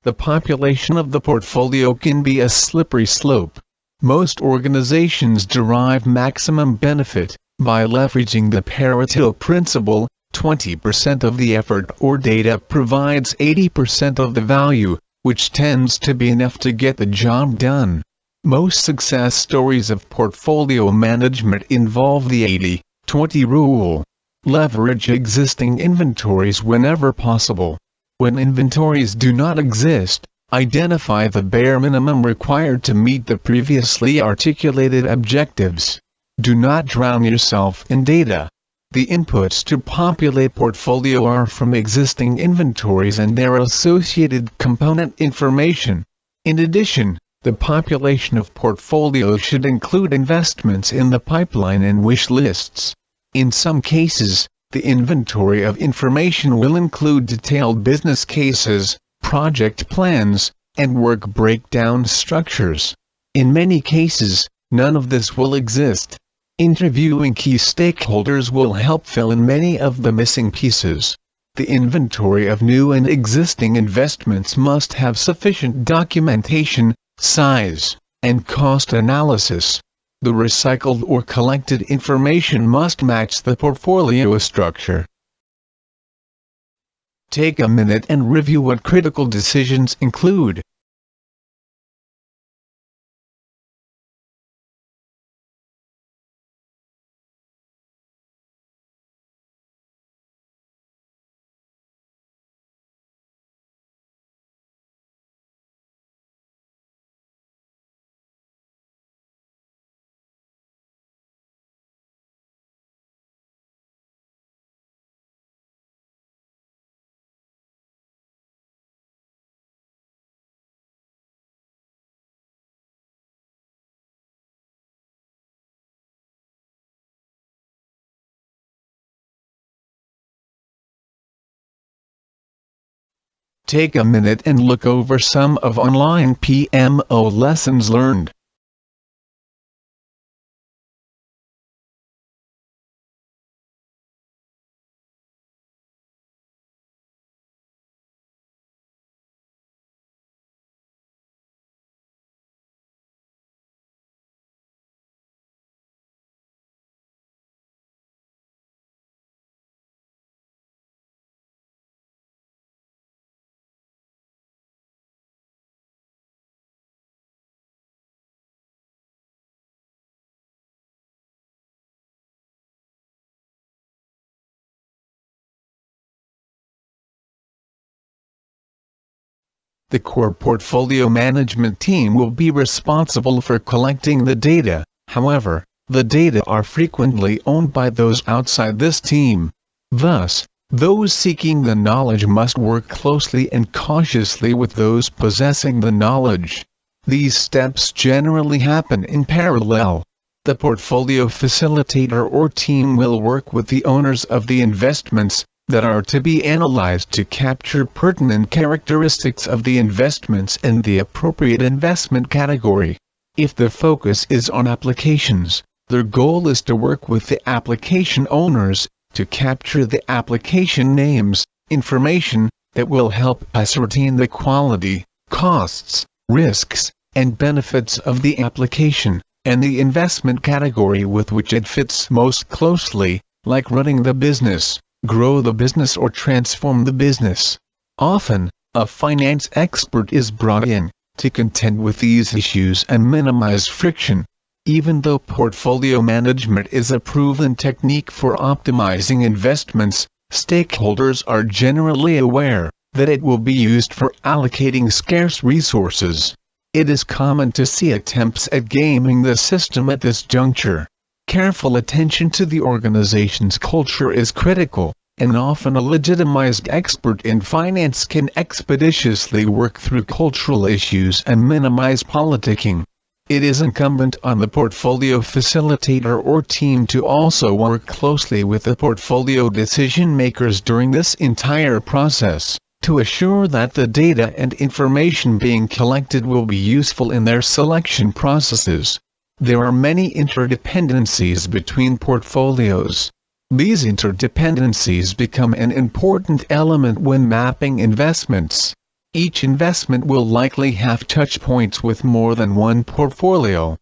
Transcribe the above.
The population of the portfolio can be a slippery slope. Most organizations derive maximum benefit by leveraging the Pareto principle. 20% of the effort or data provides 80% of the value, which tends to be enough to get the job done. Most success stories of portfolio management involve the 80-20 rule. Leverage existing inventories whenever possible. When inventories do not exist, identify the bare minimum required to meet the previously articulated objectives. Do not drown yourself in data. The inputs to Populate Portfolio are from existing inventories and their associated component information. In addition, the population of portfolios should include investments in the pipeline and wish lists. In some cases, the inventory of information will include detailed business cases, project plans, and work breakdown structures. In many cases, none of this will exist. Interviewing key stakeholders will help fill in many of the missing pieces. The inventory of new and existing investments must have sufficient documentation, size, and cost analysis. The recycled or collected information must match the portfolio structure. Take a minute and review what critical decisions include. Take a minute and look over some of Online-PMO lessons learned. The core portfolio management team will be responsible for collecting the data. However, the data are frequently owned by those outside this team. Thus, those seeking the knowledge must work closely and cautiously with those possessing the knowledge. These steps generally happen in parallel. The portfolio facilitator or team will work with the owners of the investments that are to be analyzed to capture pertinent characteristics of the investments and the appropriate investment category. If the focus is on applications, their goal is to work with the application owners to capture the application names, information that will help ascertain the quality, costs, risks, and benefits of the application, and the investment category with which it fits most closely, like running the business, grow the business or transform the business. Often, a finance expert is brought in to contend with these issues and minimize friction. Even though portfolio management is a proven technique for optimizing investments, stakeholders are generally aware that it will be used for allocating scarce resources. It is common to see attempts at gaming the system at this juncture. Careful attention to the organization's culture is critical, and often a legitimized expert in finance can expeditiously work through cultural issues and minimize politicking. It is incumbent on the portfolio facilitator or team to also work closely with the portfolio decision makers during this entire process, to assure that the data and information being collected will be useful in their selection processes. There are many interdependencies between portfolios. These interdependencies become an important element when mapping investments. Each investment will likely have touch points with more than one portfolio,